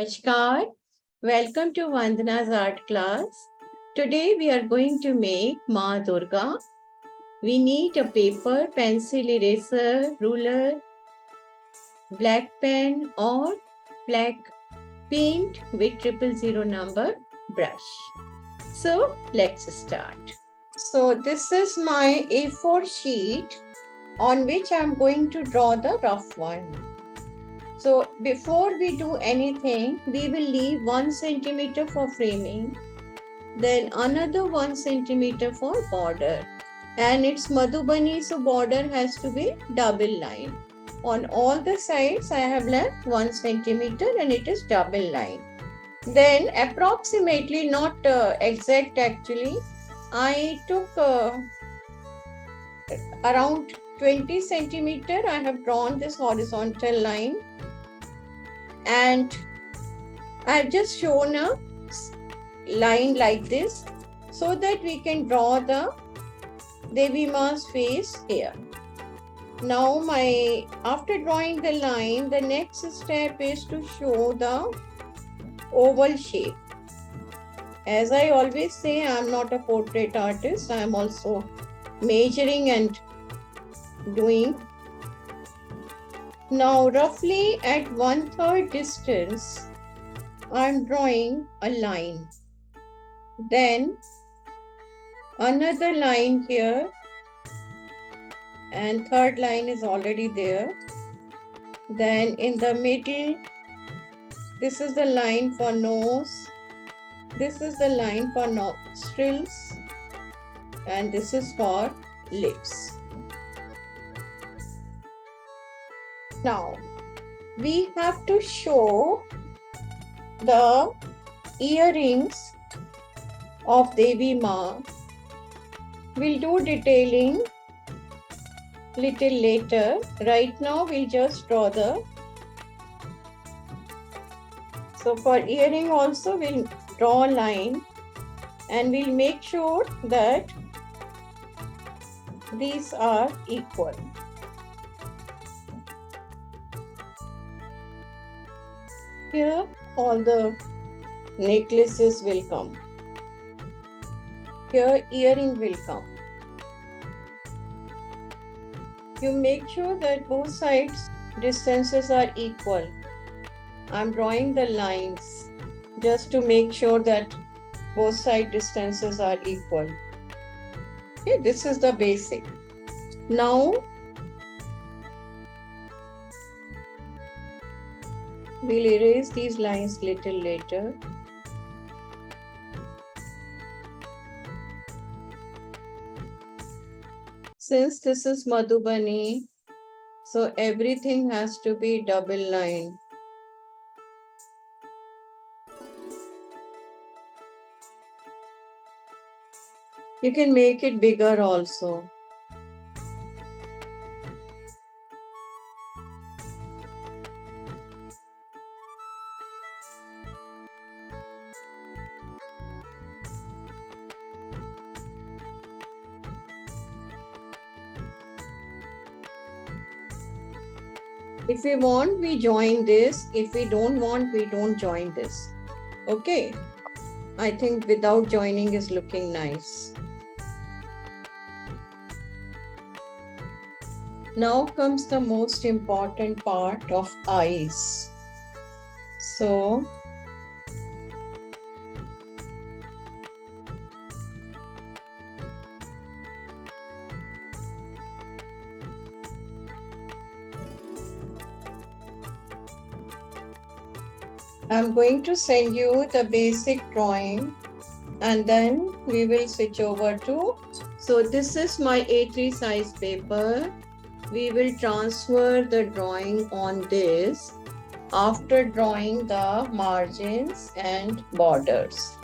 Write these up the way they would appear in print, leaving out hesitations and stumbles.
Namaskar. Welcome to Vandana's art class. Today we are going to make Maa Durga. We need a paper, pencil, eraser, ruler, black pen or black paint with 000 number brush. So let's start. So this is my A4 sheet on which I'm going to draw the rough one. So before we do anything, we will leave 1 centimeter for framing, then another 1 centimeter for border. And it's Madhubani, so border has to be double line. On all the sides, I have left 1 centimeter and it is double line. Then approximately, not exact actually, I took around 20 centimeter. I have drawn this horizontal line. And I've just shown a line like this so that we can draw the Devi Maa's face here. Now after drawing the line, the next step is to show the oval shape. As I always say, I am not a portrait artist. I am also measuring and doing. Now roughly at 1/3 distance, I am drawing a line. Then another line here and third line is already there. Then in the middle, this is the line for nose. This is the line for nostrils and this is for lips. Now, we have to show the earrings of Devi Maa. We'll do detailing little later. Right now, we'll just draw the. So for earring also, we'll draw a line and we'll make sure that these are equal. Here all the necklaces will come. Here earring will come. You make sure that both sides distances are equal. I'm drawing the lines just to make sure that both side distances are equal. Okay, this is the basic. Now we'll erase these lines little later. Since this is Madhubani, so everything has to be double line. You can make it bigger also. If we want, we join this. If we don't want, we don't join this. Okay. I think without joining is looking nice. Now comes the most important part of eyes. So, I'm going to send you the basic drawing and then we will switch over to. So this is my A3 size paper. We will transfer the drawing on this after drawing the margins and borders.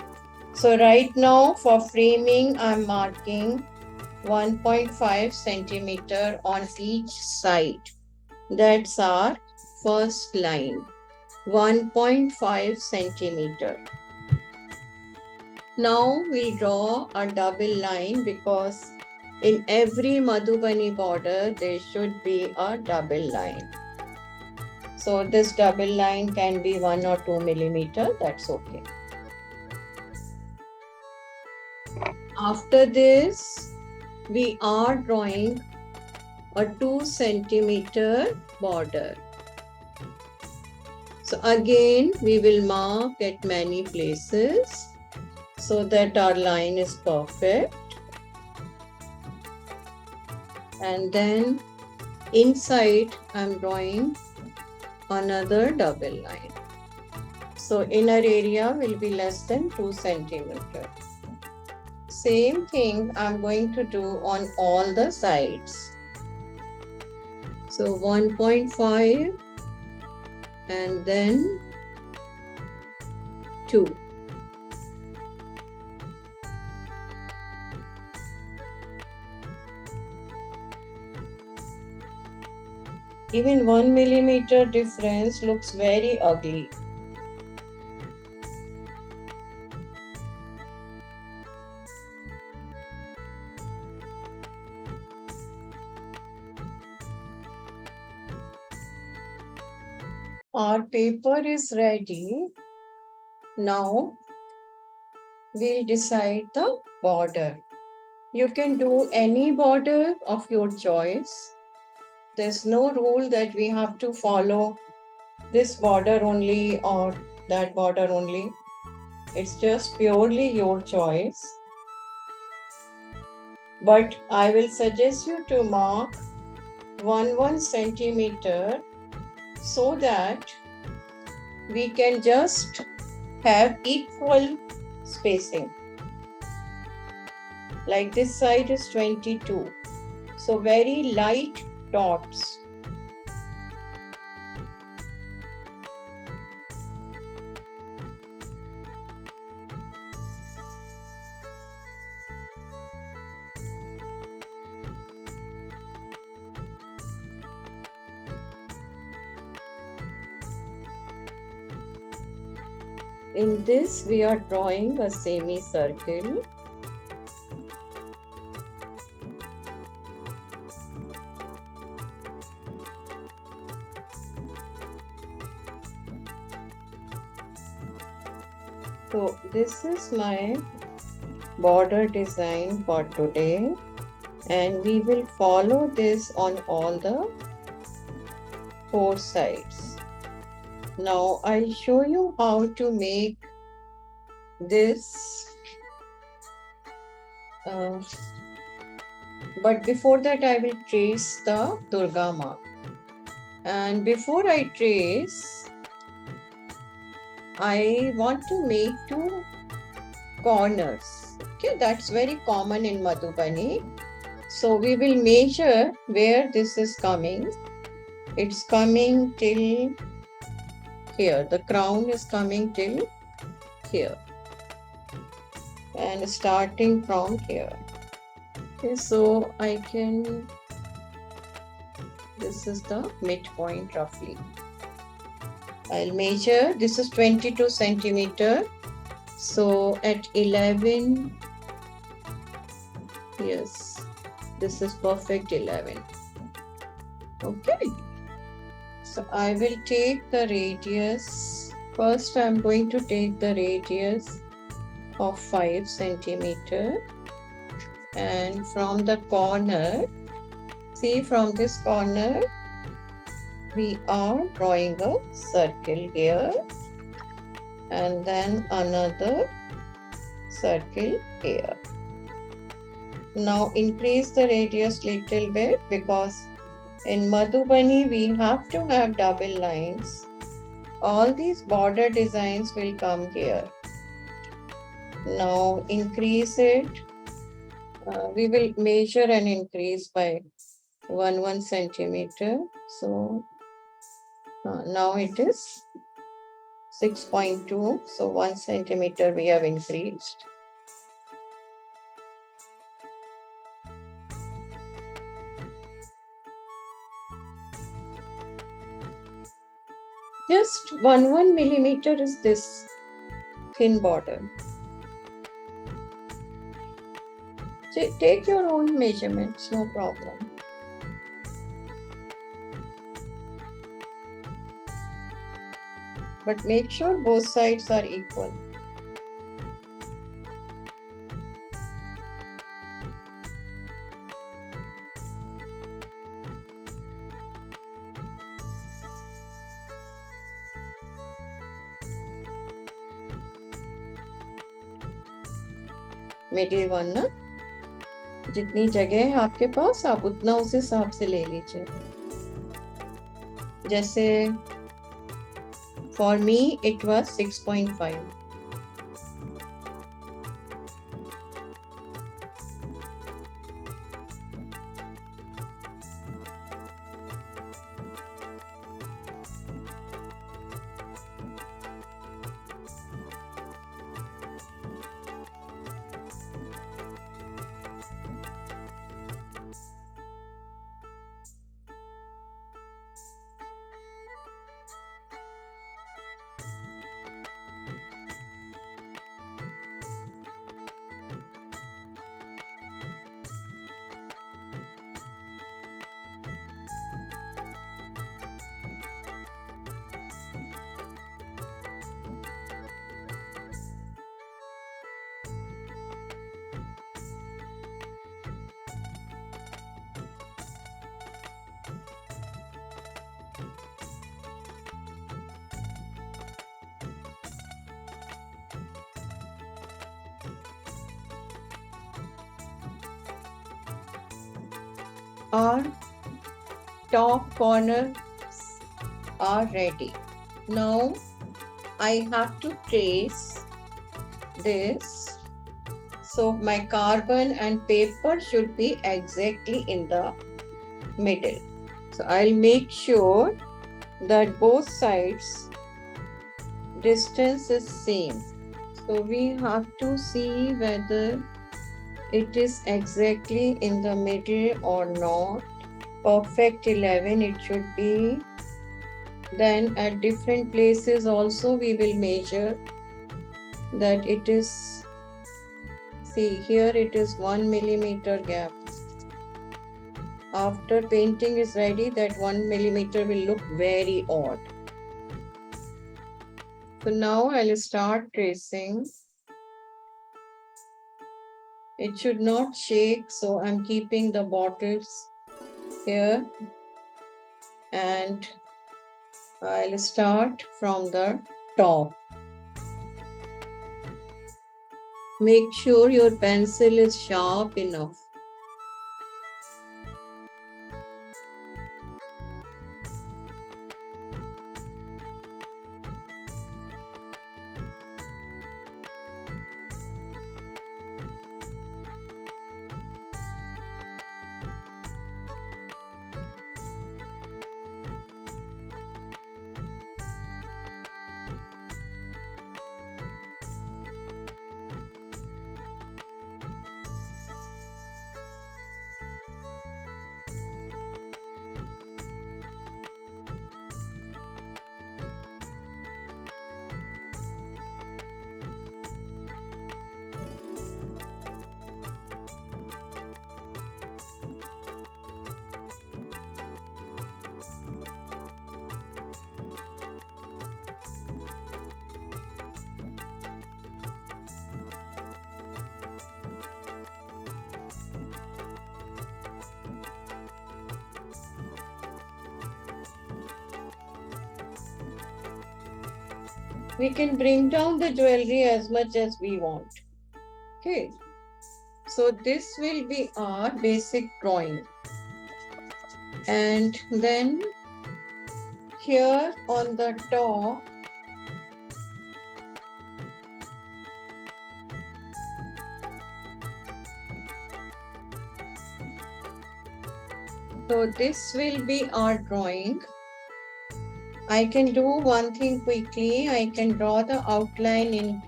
So right now for framing, I'm marking 1.5 centimeter on each side. That's our first line. 1.5 centimeter. Now we draw a double line because in every Madhubani border there should be a double line. So this double line can be 1 or 2 millimeter, that's okay. After this, we are drawing a 2 centimeter border. So again, we will mark at many places so that our line is perfect. And then inside, I'm drawing another double line. So inner area will be less than 2 centimeter. Same thing I'm going to do on all the sides. So 1.5 and then 2. Even 1 millimeter difference looks very ugly. Our paper is ready. Now we'll decide the border. You can do any border of your choice. There's no rule that we have to follow this border only or that border only. It's just purely your choice. But I will suggest you to mark 1 centimeter so that we can just have equal spacing. Like this side is 22. So very light dots. In this, we are drawing a semicircle. So this is my border design for today, and we will follow this on all the 4 sides. Now I'll show you how to make this. But before that, I will trace the Durga mark. And before I trace, I want to make 2 corners. Okay, that's very common in Madhubani. So we will measure where this is coming. It's coming till here. The crown is coming till here. And starting from here. Okay, so I can, this is the midpoint roughly. I'll measure, this is 22 centimeter. So at 11, yes, this is perfect 11. Okay. So I will take the radius. First, I'm going to take the radius of 5 centimeter. And from the corner, see from this corner, we are drawing a circle here. And then another circle here. Now increase the radius little bit because in Madhubani we have to have double lines. All these border designs will come here. Now increase it. We will measure and increase by 1 centimeter. So now it is 6.2. So 1 centimeter we have increased. Just 1 millimeter is this thin border. So take your own measurements, no problem. but make sure both sides are equal. Middle one ना, जितनी जगह है आपके पास आप उतना उस हिसाब से ले लीजिए. जैसे for me it was 6.5. Our top corners are ready. Now I have to trace this. So my carbon and paper should be exactly in the middle. So I'll make sure that both sides distance is same. So we have to see whether it is exactly in the middle or not. Perfect 11 it should be. Then at different places also we will measure that it is, see here it is 1 millimeter gap. After painting is ready, that 1 millimeter will look very odd. So now I'll start tracing. It should not shake, so I'm keeping the bottles here and I'll start from the top. Make sure your pencil is sharp enough. We can bring down the jewelry as much as we want. Okay. So this will be our basic drawing. And then here on the top, so this will be our drawing. I can do one thing quickly. I can draw the outline in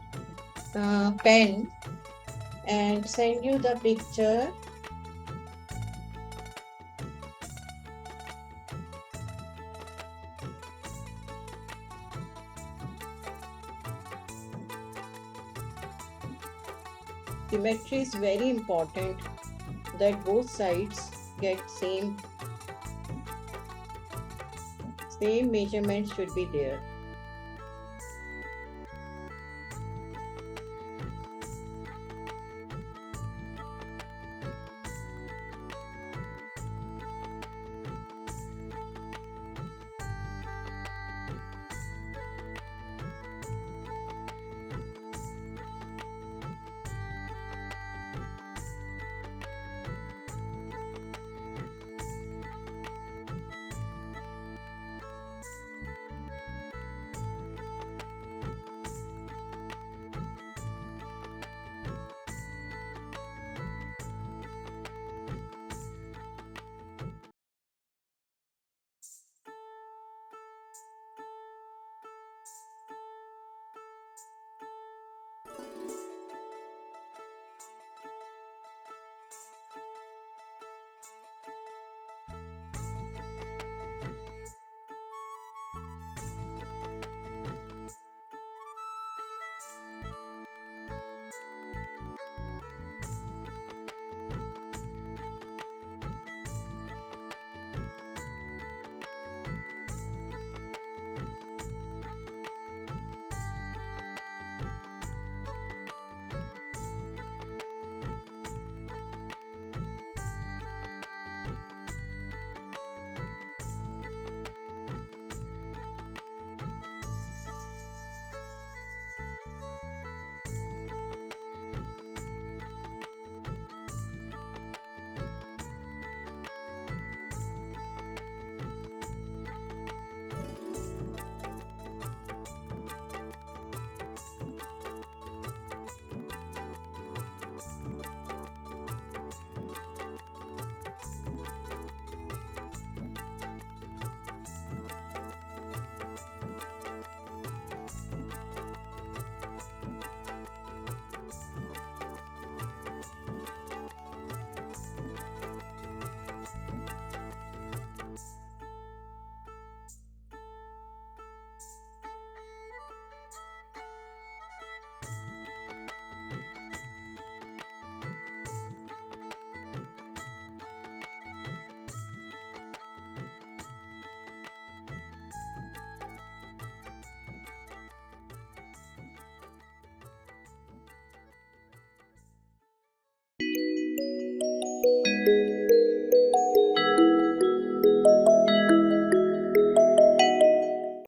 pen and send you the picture. Symmetry is very important, that both sides get same measurements should be there.